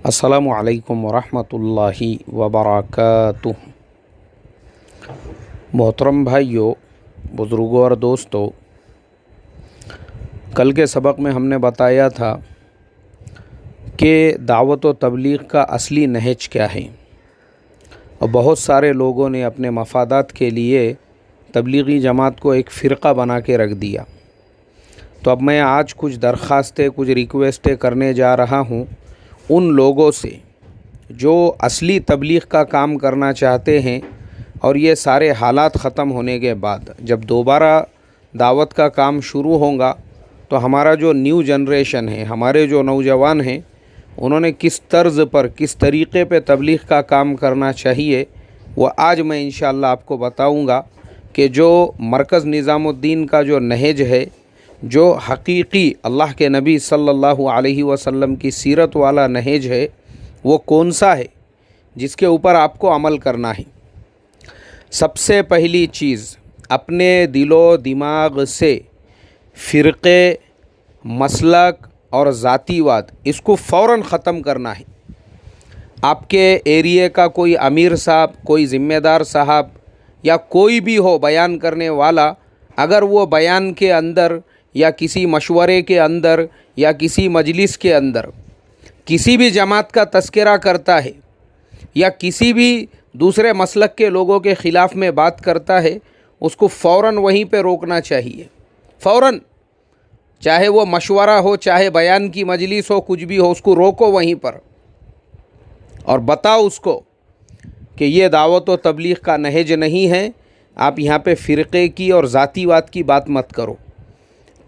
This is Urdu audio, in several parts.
السلام علیکم ورحمۃ اللہ وبرکاتہ۔ محترم بھائیوں، بزرگوں اور دوستوں، کل کے سبق میں ہم نے بتایا تھا کہ دعوت و تبلیغ کا اصلی نہج کیا ہے، اور بہت سارے لوگوں نے اپنے مفادات کے لیے تبلیغی جماعت کو ایک فرقہ بنا کے رکھ دیا۔ تو اب میں آج کچھ درخواستیں، کچھ ریکویسٹیں کرنے جا رہا ہوں ان لوگوں سے جو اصلی تبلیغ کا کام کرنا چاہتے ہیں، اور یہ سارے حالات ختم ہونے کے بعد جب دوبارہ دعوت کا کام شروع ہوگا تو ہمارا جو نیو جنریشن ہے، ہمارے جو نوجوان ہیں، انہوں نے کس طرز پر، کس طریقے پہ تبلیغ کا کام کرنا چاہیے، وہ آج میں انشاءاللہ آپ کو بتاؤں گا کہ جو مرکز نظام الدین کا جو نہج ہے، جو حقیقی اللہ کے نبی صلی اللہ علیہ وسلم کی سیرت والا نہج ہے، وہ کون سا ہے جس کے اوپر آپ کو عمل کرنا ہے۔ سب سے پہلی چیز، اپنے دل و دماغ سے فرقے، مسلک اور ذاتی واد اس کو فوراً ختم کرنا ہے۔ آپ کے ایریے کا کوئی امیر صاحب، کوئی ذمہ دار صاحب یا کوئی بھی ہو بیان کرنے والا، اگر وہ بیان کے اندر یا کسی مشورے کے اندر یا کسی مجلس کے اندر کسی بھی جماعت کا تذکرہ کرتا ہے یا کسی بھی دوسرے مسلک کے لوگوں کے خلاف میں بات کرتا ہے، اس کو فوراً وہیں پہ روکنا چاہیے۔ فوراً، چاہے وہ مشورہ ہو، چاہے بیان کی مجلس ہو، کچھ بھی ہو، اس کو روکو وہیں پر اور بتاؤ اس کو کہ یہ دعوت و تبلیغ کا نہج نہیں ہے۔ آپ یہاں پہ فرقے کی اور ذاتی واد کی بات مت کرو۔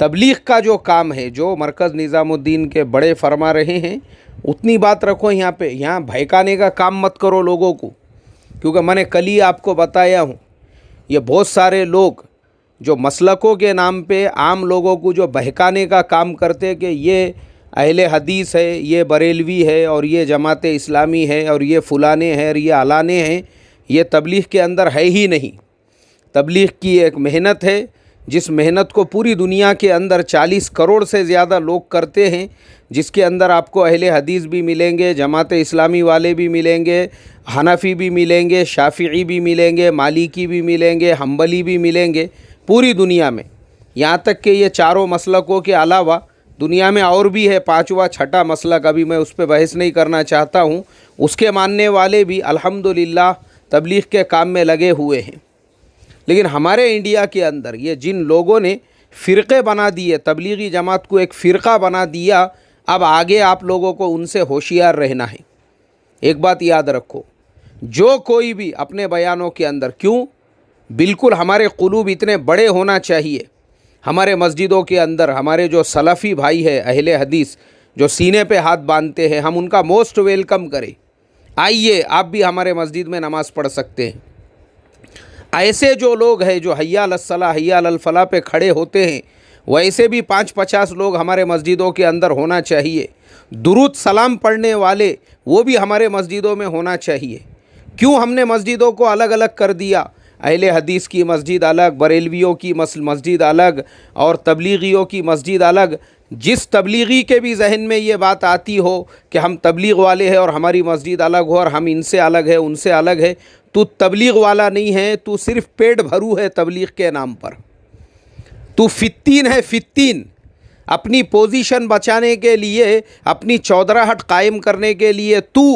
تبلیغ کا جو کام ہے، جو مرکز نظام الدین کے بڑے فرما رہے ہیں، اتنی بات رکھو یہاں پہ۔ یہاں بھڑکانے کا کام مت کرو لوگوں کو، کیونکہ میں نے کل ہی آپ کو بتایا ہوں، یہ بہت سارے لوگ جو مسلکوں کے نام پہ عام لوگوں کو جو بہکانے کا کام کرتے کہ یہ اہل حدیث ہے، یہ بریلوی ہے، اور یہ جماعت اسلامی ہے، اور یہ فلانے ہیں، اور یہ علانے ہیں، یہ تبلیغ کے اندر ہے ہی نہیں۔ تبلیغ کی ایک محنت ہے، جس محنت کو پوری دنیا کے اندر 40 کروڑ سے زیادہ لوگ کرتے ہیں، جس کے اندر آپ کو اہل حدیث بھی ملیں گے، جماعت اسلامی والے بھی ملیں گے، حنفی بھی ملیں گے، شافعی بھی ملیں گے، مالکی بھی ملیں گے، حنبلی بھی ملیں گے، پوری دنیا میں۔ یہاں تک کہ یہ چاروں مسلکوں کے علاوہ دنیا میں اور بھی ہے، 5واں 6واں مسلک، ابھی میں اس پہ بحث نہیں کرنا چاہتا ہوں، اس کے ماننے والے بھی الحمدللہ تبلیغ کے کام میں لگے ہوئے ہیں۔ لیکن ہمارے انڈیا کے اندر یہ جن لوگوں نے فرقے بنا دیے، تبلیغی جماعت کو ایک فرقہ بنا دیا، اب آگے آپ لوگوں کو ان سے ہوشیار رہنا ہے۔ ایک بات یاد رکھو، جو کوئی بھی اپنے بیانوں کے اندر، کیوں بالکل ہمارے قلوب اتنے بڑے ہونا چاہیے، ہمارے مسجدوں کے اندر ہمارے جو سلفی بھائی ہے، اہل حدیث، جو سینے پہ ہاتھ باندھتے ہیں، ہم ان کا موسٹ ویلکم کریں۔ آئیے، آپ بھی ہمارے مسجد میں نماز پڑھ سکتے ہیں۔ ایسے جو لوگ ہیں جو حی علی الصلاح، حی علی الفلاح پہ کھڑے ہوتے ہیں، ویسے بھی 50 لوگ ہمارے مسجدوں کے اندر ہونا چاہیے۔ درود سلام پڑھنے والے وہ بھی ہمارے مسجدوں میں ہونا چاہیے۔ کیوں ہم نے مسجدوں کو الگ الگ کر دیا؟ اہل حدیث کی مسجد الگ، بریلویوں کی مسجد الگ، اور تبلیغیوں کی مسجد الگ۔ جس تبلیغی کے بھی ذہن میں یہ بات آتی ہو کہ ہم تبلیغ والے ہیں اور ہماری مسجد الگ ہو اور ہم ان سے الگ ہے، ان سے الگ ہے، تو تبلیغ والا نہیں ہے، تو صرف پیٹ بھرو ہے تبلیغ کے نام پر۔ تو فتین ہے، فتین۔ اپنی پوزیشن بچانے کے لیے، اپنی چودراہٹ قائم کرنے کے لیے تو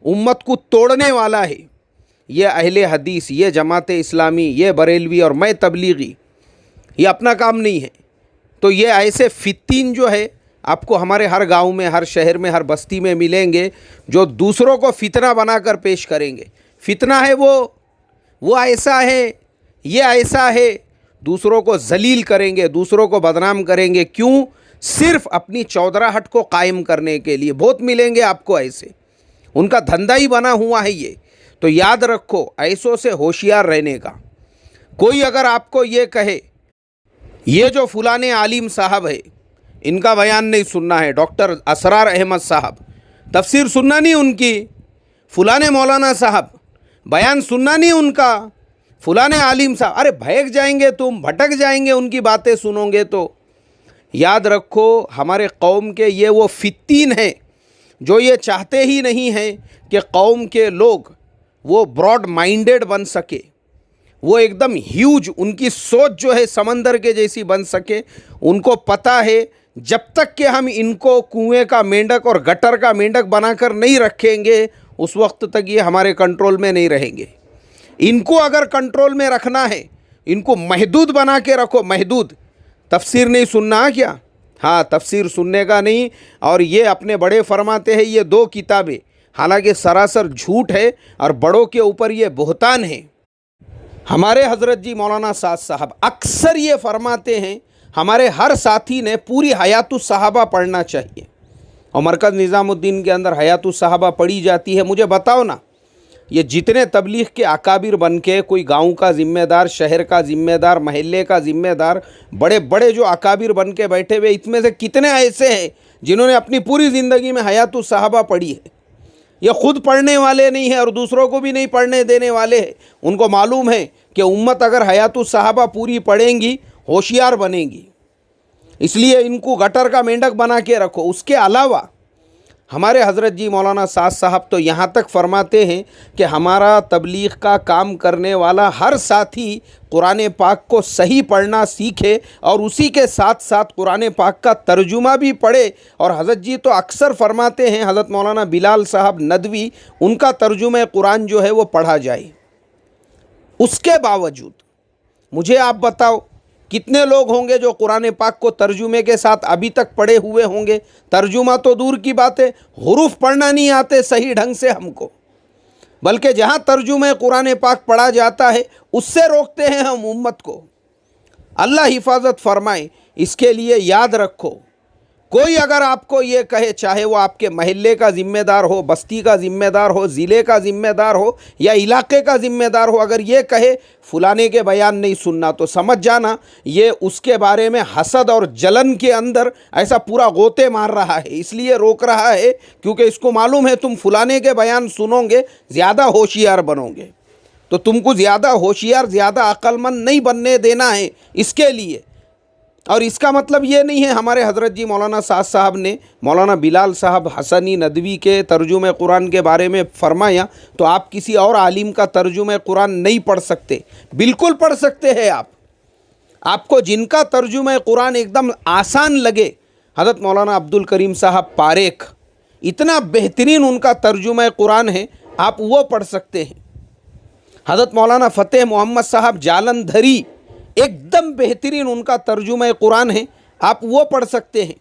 امت کو توڑنے والا ہے۔ یہ اہل حدیث، یہ جماعت اسلامی، یہ بریلوی اور میں تبلیغی، یہ اپنا کام نہیں ہے۔ تو یہ ایسے فتین جو ہے آپ کو ہمارے ہر گاؤں میں، ہر شہر میں، ہر بستی میں ملیں گے، جو دوسروں کو فتنہ بنا کر پیش کریں گے۔ فتنہ ہے وہ ایسا ہے، یہ ایسا ہے، دوسروں کو ذلیل کریں گے، دوسروں کو بدنام کریں گے۔ کیوں؟ صرف اپنی چودراہٹ کو قائم کرنے کے لیے۔ بہت ملیں گے آپ کو ایسے، ان کا دھندا ہی بنا ہوا ہے یہ۔ تو یاد رکھو، ایسوں سے ہوشیار رہنے کا۔ کوئی اگر آپ کو یہ کہے یہ جو فلانے عالم صاحب ہے، ان کا بیان نہیں سننا ہے، ڈاکٹر اسرار احمد صاحب، تفسیر سننا نہیں ان کی، فلانے مولانا صاحب بیان سننا نہیں ان کا، فلانے عالم صاحب، ارے بھٹک جائیں گے، تم بھٹک جائیں گے ان کی باتیں سنو گے تو۔ یاد رکھو، ہمارے قوم کے یہ وہ فتین ہیں جو یہ چاہتے ہی نہیں ہیں کہ قوم کے لوگ وہ براڈ مائنڈڈ بن سکے، وہ ایک دم ہیوج، ان کی سوچ جو ہے سمندر کے جیسی بن سکے. ان کو پتہ ہے جب تک کہ ہم ان کو کنویں کا مینڈک اور گٹر کا مینڈک بنا کر نہیں رکھیں گے اس وقت تک یہ ہمارے کنٹرول میں نہیں رہیں گے. ان کو اگر کنٹرول میں رکھنا ہے، ان کو محدود بنا کے رکھو. محدود تفسیر نہیں سننا کیا؟ ہاں، تفسیر سننے کا نہیں. اور یہ اپنے بڑے فرماتے ہیں یہ 2 کتابیں، حالانکہ سراسر جھوٹ ہے اور بڑوں کے اوپر یہ بہتان ہے. ہمارے حضرت جی مولانا سعد صاحب اکثر یہ فرماتے ہیں ہمارے ہر ساتھی نے پوری حیات الصحابہ پڑھنا چاہیے، اور مرکز نظام الدین کے اندر حیات الصحابہ پڑھی جاتی ہے. مجھے بتاؤ نا، یہ جتنے تبلیغ کے اکابر بن کے کوئی گاؤں کا ذمہ دار، شہر کا ذمہ دار، محلے کا ذمہ دار، بڑے بڑے جو اکابر بن کے بیٹھے ہوئے، اس میں سے کتنے ایسے ہیں جنہوں نے اپنی پوری زندگی میں حیات الصحابہ پڑھی ہے؟ یہ خود پڑھنے والے نہیں ہیں اور دوسروں کو بھی نہیں پڑھنے دینے والے ہیں. ان کو معلوم ہے کہ امت اگر حیات الصحابہ پوری پڑھیں گی ہوشیار بنے گی، اس لیے ان کو گٹر کا مینڈک بنا کے رکھو. اس کے علاوہ ہمارے حضرت جی مولانا سعد صاحب تو یہاں تک فرماتے ہیں کہ ہمارا تبلیغ کا کام کرنے والا ہر ساتھی قرآن پاک کو صحیح پڑھنا سیکھے اور اسی کے ساتھ ساتھ قرآن پاک کا ترجمہ بھی پڑھے. اور حضرت جی تو اکثر فرماتے ہیں، حضرت مولانا بلال صاحب ندوی، ان کا ترجمہ قرآن جو ہے وہ پڑھا جائے. اس کے باوجود مجھے آپ بتاؤ کتنے لوگ ہوں گے جو قرآن پاک کو ترجمے کے ساتھ ابھی تک پڑھے ہوئے ہوں گے؟ ترجمہ تو دور کی بات ہے، حروف پڑھنا نہیں آتے صحیح ڈھنگ سے ہم کو. بلکہ جہاں ترجمہ قرآن پاک پڑھا جاتا ہے اس سے روکتے ہیں ہم امت کو. اللہ حفاظت فرمائے. اس کے لیے یاد رکھو، کوئی اگر آپ کو یہ کہے، چاہے وہ آپ کے محلے کا ذمہ دار ہو، بستی کا ذمہ دار ہو، ضلع کا ذمہ دار ہو یا علاقے کا ذمہ دار ہو، اگر یہ کہے فلانے کے بیان نہیں سننا، تو سمجھ جانا یہ اس کے بارے میں حسد اور جلن کے اندر ایسا پورا غوطے مار رہا ہے. اس لیے روک رہا ہے کیونکہ اس کو معلوم ہے تم فلانے کے بیان سنو گے زیادہ ہوشیار بنو گے، تو تم کو زیادہ ہوشیار، زیادہ عقل مند نہیں بننے دینا ہے اس کے لیے. اور اس کا مطلب یہ نہیں ہے ہمارے حضرت جی مولانا سعد صاحب نے مولانا بلال صاحب حسنی ندوی کے ترجمہ قرآن کے بارے میں فرمایا تو آپ کسی اور عالم کا ترجمہ قرآن نہیں پڑھ سکتے. بالکل پڑھ سکتے ہیں آپ کو جن کا ترجمہ قرآن ایک دم آسان لگے. حضرت مولانا عبد الکریم صاحب پاریکھ، اتنا بہترین ان کا ترجمہ قرآن ہے، آپ وہ پڑھ سکتے ہیں. حضرت مولانا فتح محمد صاحب جالندھری، ایک دم بہترین ان کا ترجمہ قرآن ہے، آپ وہ پڑھ سکتے ہیں.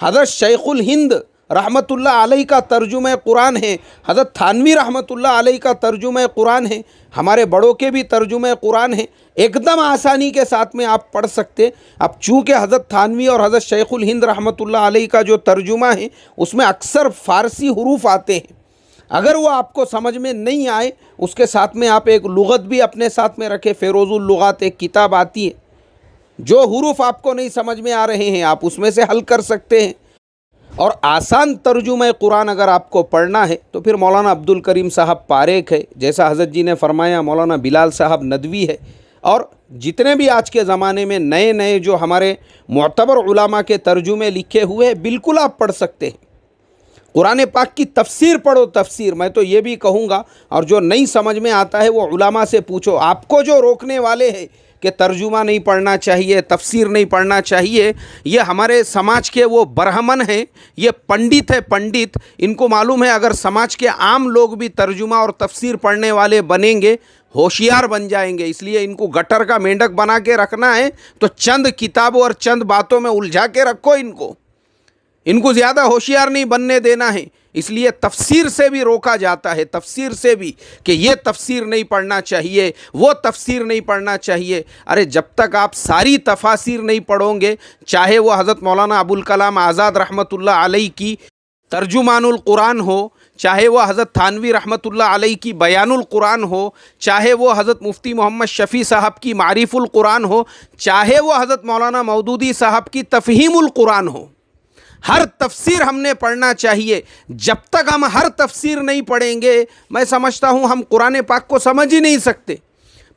حضرت شیخ الہند رحمۃ اللہ علیہ کا ترجمہ قرآن ہے، حضرت تھانوی رحمۃ اللہ علیہ کا ترجمہ قرآن ہے، ہمارے بڑوں کے بھی ترجمہ قرآن ہے، ایک دم آسانی کے ساتھ میں آپ پڑھ سکتے. اب چونکہ حضرت تھانوی اور حضرت شیخ الہند رحمۃ اللہ علیہ کا جو ترجمہ ہے اس میں اکثر فارسی حروف آتے ہیں، اگر وہ آپ کو سمجھ میں نہیں آئے اس کے ساتھ میں آپ ایک لغت بھی اپنے ساتھ میں رکھے. فیروز اللغات ایک کتاب آتی ہے، جو حروف آپ کو نہیں سمجھ میں آ رہے ہیں آپ اس میں سے حل کر سکتے ہیں. اور آسان ترجمہ قرآن اگر آپ کو پڑھنا ہے تو پھر مولانا عبد الکریم صاحب پاریکھ ہے، جیسا حضرت جی نے فرمایا، مولانا بلال صاحب ندوی ہے، اور جتنے بھی آج کے زمانے میں نئے نئے جو ہمارے معتبر علماء کے ترجمے لکھے ہوئے ہیں بالکل آپ پڑھ سکتے ہیں. قرآن پاک کی تفسیر پڑھو. تفسیر میں تو یہ بھی کہوں گا، اور جو نہیں سمجھ میں آتا ہے وہ علماء سے پوچھو. آپ کو جو روکنے والے ہیں کہ ترجمہ نہیں پڑھنا چاہیے، تفسیر نہیں پڑھنا چاہیے، یہ ہمارے سماج کے وہ برہمن ہیں، یہ پنڈت ہے. پنڈت ان کو معلوم ہے اگر سماج کے عام لوگ بھی ترجمہ اور تفسیر پڑھنے والے بنیں گے ہوشیار بن جائیں گے. اس لیے ان کو گٹر کا مینڈک بنا کے رکھنا ہے تو چند کتابوں اور چند باتوں میں الجھا کے رکھو. ان کو زیادہ ہوشیار نہیں بننے دینا ہے. اس لیے تفسیر سے بھی روکا جاتا ہے، تفسیر سے بھی، کہ یہ تفسیر نہیں پڑھنا چاہیے، وہ تفسیر نہیں پڑھنا چاہیے. ارے جب تک آپ ساری تفاسیر نہیں پڑھو گے، چاہے وہ حضرت مولانا ابوالکلام آزاد رحمۃ اللہ علیہ کی ترجمان القرآن ہو، چاہے وہ حضرت تھانوی رحمۃ اللہ علیہ کی بیان القرآن ہو، چاہے وہ حضرت مفتی محمد شفیع صاحب کی معریف القرآن ہو، چاہے وہ حضرت مولانا مودودی صاحب کی تفہیم القرآن ہو، ہر تفسیر ہم نے پڑھنا چاہیے. جب تک ہم ہر تفسیر نہیں پڑھیں گے میں سمجھتا ہوں ہم قرآن پاک کو سمجھ ہی نہیں سکتے.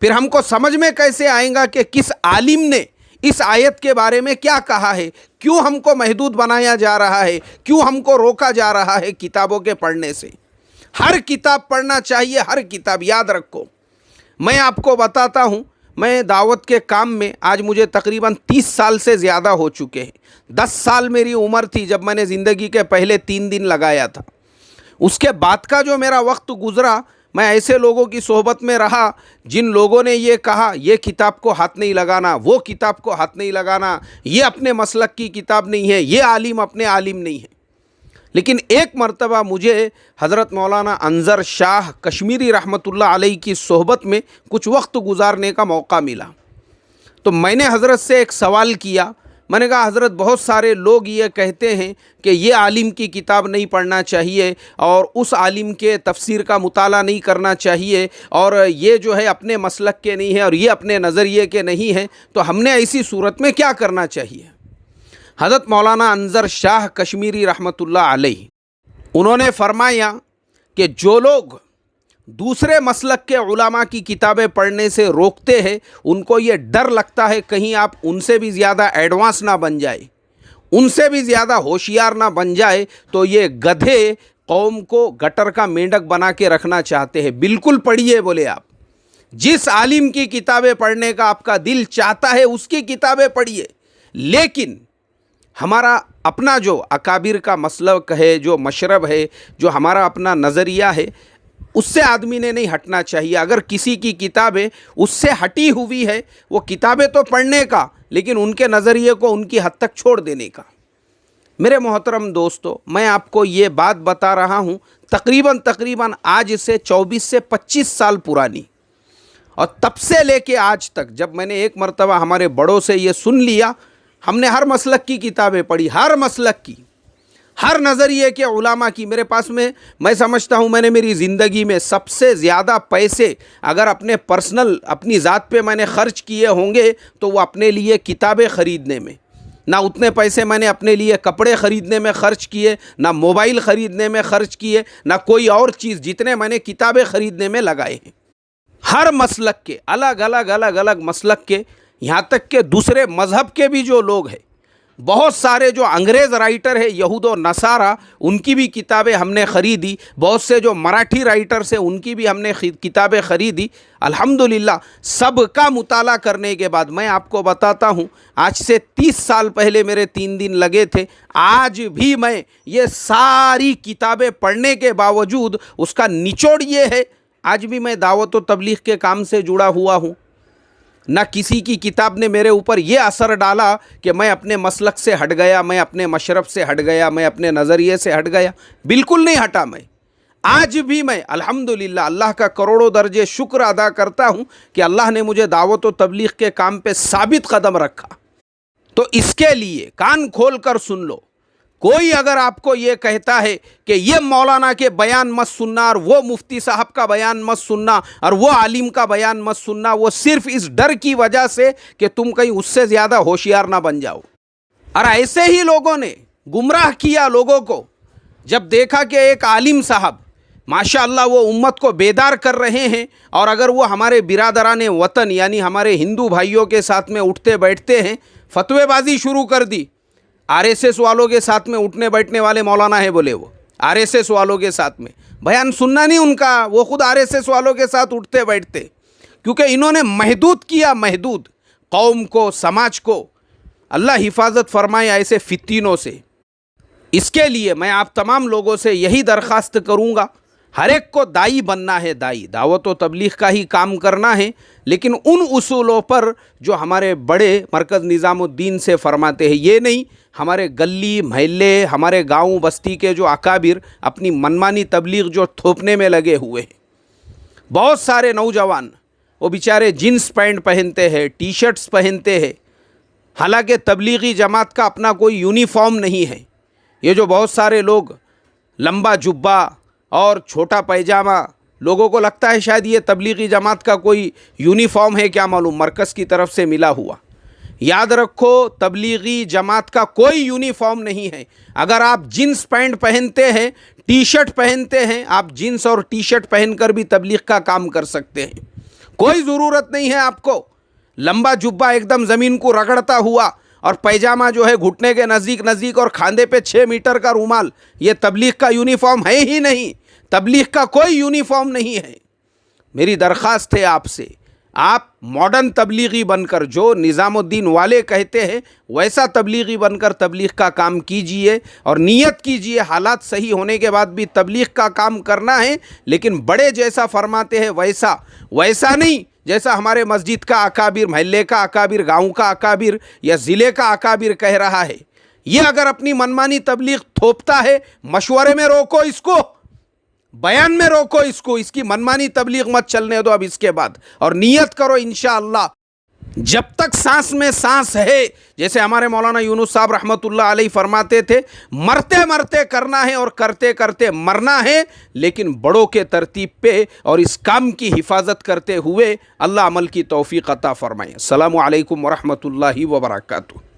پھر ہم کو سمجھ میں کیسے آئیں گا کہ کس عالم نے اس آیت کے بارے میں کیا کہا ہے، کیوں ہم کو محدود بنایا جا رہا ہے، کیوں ہم کو روکا جا رہا ہے کتابوں کے پڑھنے سے۔ ہر کتاب پڑھنا چاہیے، ہر کتاب۔ یاد رکھو، میں آپ کو بتاتا ہوں، میں دعوت کے کام میں آج مجھے تقریباً 30 سال سے زیادہ ہو چکے ہیں۔ 10 سال میری عمر تھی جب میں نے زندگی کے پہلے 3 دن لگایا تھا۔ اس کے بعد کا جو میرا وقت گزرا، میں ایسے لوگوں کی صحبت میں رہا جن لوگوں نے یہ کہا یہ کتاب کو ہاتھ نہیں لگانا، وہ کتاب کو ہاتھ نہیں لگانا، یہ اپنے مسلک کی کتاب نہیں ہے، یہ عالم اپنے عالم نہیں ہے۔ لیکن ایک مرتبہ مجھے حضرت مولانا انظر شاہ کشمیری رحمۃ اللہ علیہ کی صحبت میں کچھ وقت گزارنے کا موقع ملا، تو میں نے حضرت سے ایک سوال کیا۔ میں نے کہا حضرت، بہت سارے لوگ یہ کہتے ہیں کہ یہ عالم کی کتاب نہیں پڑھنا چاہیے اور اس عالم کے تفسیر کا مطالعہ نہیں کرنا چاہیے، اور یہ جو ہے اپنے مسلک کے نہیں ہے اور یہ اپنے نظریے کے نہیں ہیں، تو ہم نے ایسی صورت میں کیا کرنا چاہیے؟ حضرت مولانا انظر شاہ کشمیری رحمۃ اللہ علیہ انہوں نے فرمایا کہ جو لوگ دوسرے مسلک کے علماء کی کتابیں پڑھنے سے روکتے ہیں، ان کو یہ ڈر لگتا ہے کہیں آپ ان سے بھی زیادہ ایڈوانس نہ بن جائے، ان سے بھی زیادہ ہوشیار نہ بن جائے، تو یہ گدھے قوم کو گٹر کا مینڈک بنا کے رکھنا چاہتے ہیں۔ بالکل پڑھیے، بولے آپ جس عالم کی کتابیں پڑھنے کا آپ کا دل چاہتا ہے اس کی کتابیں پڑھیے، لیکن ہمارا اپنا جو اکابر کا مسلک ہے، جو مشرب ہے، جو ہمارا اپنا نظریہ ہے، اس سے آدمی نے نہیں ہٹنا چاہیے۔ اگر کسی کی کتابیں اس سے ہٹی ہوئی ہے، وہ کتابیں تو پڑھنے کا، لیکن ان کے نظریے کو ان کی حد تک چھوڑ دینے کا۔ میرے محترم دوستو، میں آپ کو یہ بات بتا رہا ہوں تقریباً آج سے 24 سے 25 سال پرانی، اور تب سے لے کے آج تک جب میں نے ایک مرتبہ ہمارے بڑوں سے یہ سن لیا، ہم نے ہر مسلک کی کتابیں پڑھی، ہر مسلک کی، ہر نظریے کے علماء کی۔ میرے پاس میں سمجھتا ہوں میں نے میری زندگی میں سب سے زیادہ پیسے اگر اپنے پرسنل اپنی ذات پہ میں نے خرچ کیے ہوں گے تو وہ اپنے لیے کتابیں خریدنے میں۔ نہ اتنے پیسے میں نے اپنے لیے کپڑے خریدنے میں خرچ کیے، نہ موبائل خریدنے میں خرچ کیے، نہ کوئی اور چیز، جتنے میں نے کتابیں خریدنے میں لگائے ہیں۔ ہر مسلک کے الگ مسلک کے، یہاں تک کہ دوسرے مذہب کے بھی جو لوگ ہیں، بہت سارے جو انگریز رائٹر ہیں یہود و نصارہ، ان کی بھی کتابیں ہم نے خریدی۔ بہت سے جو مراٹھی رائٹرز ہیں ان کی بھی ہم نے کتابیں خریدی۔ الحمدللہ سب کا مطالعہ کرنے کے بعد میں آپ کو بتاتا ہوں، آج سے 30 سال پہلے میرے 3 دن لگے تھے، آج بھی میں یہ ساری کتابیں پڑھنے کے باوجود اس کا نچوڑ یہ ہے، آج بھی میں دعوت و تبلیغ کے کام سے جڑا ہوا ہوں۔ نہ کسی کی کتاب نے میرے اوپر یہ اثر ڈالا کہ میں اپنے مسلک سے ہٹ گیا، میں اپنے مشرب سے ہٹ گیا، میں اپنے نظریے سے ہٹ گیا، بالکل نہیں ہٹا۔ میں آج بھی میں الحمدللہ اللہ کا کروڑوں درجے شکر ادا کرتا ہوں کہ اللہ نے مجھے دعوت و تبلیغ کے کام پہ ثابت قدم رکھا۔ تو اس کے لیے کان کھول کر سن لو، کوئی اگر آپ کو یہ کہتا ہے کہ یہ مولانا کے بیان مت سننا اور وہ مفتی صاحب کا بیان مت سننا اور وہ عالم کا بیان مت سننا، وہ صرف اس ڈر کی وجہ سے کہ تم کہیں اس سے زیادہ ہوشیار نہ بن جاؤ۔ اور ایسے ہی لوگوں نے گمراہ کیا لوگوں کو، جب دیکھا کہ ایک عالم صاحب ماشاءاللہ وہ امت کو بیدار کر رہے ہیں، اور اگر وہ ہمارے برادران وطن یعنی ہمارے ہندو بھائیوں کے ساتھ میں اٹھتے بیٹھتے ہیں، فتوی بازی شروع کر دی۔ آر ایس ایس والوں کے ساتھ میں اٹھنے بیٹھنے والے مولانا ہے، بولے وہ آر ایس ایس والوں کے ساتھ میں بیان سننا نہیں ان کا، وہ خود آر ایس ایس والوں کے ساتھ اٹھتے بیٹھتے، کیونکہ انہوں نے محدود کیا، محدود قوم کو، سماج کو۔ اللہ حفاظت فرمائے ایسے فتینوں سے۔ اس کے لیے میں آپ تمام لوگوں سے یہی درخواست کروں گا، ہر ایک کو دائی بننا ہے، دعوت و تبلیغ کا ہی کام کرنا ہے، لیکن ان اصولوں پر جو ہمارے بڑے مرکز نظام الدین سے فرماتے ہیں، یہ نہیں ہمارے گلی محلے ہمارے گاؤں بستی کے جو اکابر اپنی منمانی تبلیغ جو تھوپنے میں لگے ہوئے ہیں۔ بہت سارے نوجوان وہ بیچارے جینس پینٹ پہنتے ہیں، ٹی شرٹس پہنتے ہیں، حالانکہ تبلیغی جماعت کا اپنا کوئی یونیفارم نہیں ہے۔ یہ جو بہت سارے لوگ لمبا جبہ اور چھوٹا پیجامہ، لوگوں کو لگتا ہے شاید یہ تبلیغی جماعت کا کوئی یونیفارم ہے، کیا معلوم مرکز کی طرف سے ملا ہوا۔ یاد رکھو، تبلیغی جماعت کا کوئی یونیفارم نہیں ہے۔ اگر آپ جینس پینٹ پہنتے ہیں، ٹی شرٹ پہنتے ہیں، آپ جینس اور ٹی شرٹ پہن کر بھی تبلیغ کا کام کر سکتے ہیں، کوئی ضرورت نہیں ہے آپ کو لمبا جبہ ایک دم زمین کو رگڑتا ہوا اور پیجامہ جو ہے گھٹنے کے نزدیک نزدیک اور کھاندے پہ 6 میٹر کا رومال، یہ تبلیغ کا یونیفارم ہے ہی نہیں، تبلیغ کا کوئی یونیفارم نہیں ہے۔ میری درخواست ہے آپ سے، آپ ماڈرن تبلیغی بن کر جو نظام الدین والے کہتے ہیں ویسا تبلیغی بن کر تبلیغ کا کام کیجئے اور نیت کیجئے، حالات صحیح ہونے کے بعد بھی تبلیغ کا کام کرنا ہے، لیکن بڑے جیسا فرماتے ہیں ویسا نہیں جیسا ہمارے مسجد کا اکابر، محلے کا اکابر، گاؤں کا اکابر یا ضلع کا اکابر کہہ رہا ہے۔ یہ اگر اپنی منمانی تبلیغ تھوپتا ہے، مشورے میں روکو اس کو، بیان میں روکو اس کو، اس کی منمانی تبلیغ مت چلنے دو اب اس کے بعد، اور نیت کرو انشاءاللہ جب تک سانس میں سانس ہے، جیسے ہمارے مولانا یونس صاحب رحمۃ اللہ علیہ فرماتے تھے، مرتے مرتے کرنا ہے اور کرتے کرتے مرنا ہے، لیکن بڑوں کے ترتیب پہ اور اس کام کی حفاظت کرتے ہوئے اللہ عمل کی توفیق عطا فرمائے۔ السلام علیکم ورحمۃ اللہ وبرکاتہ۔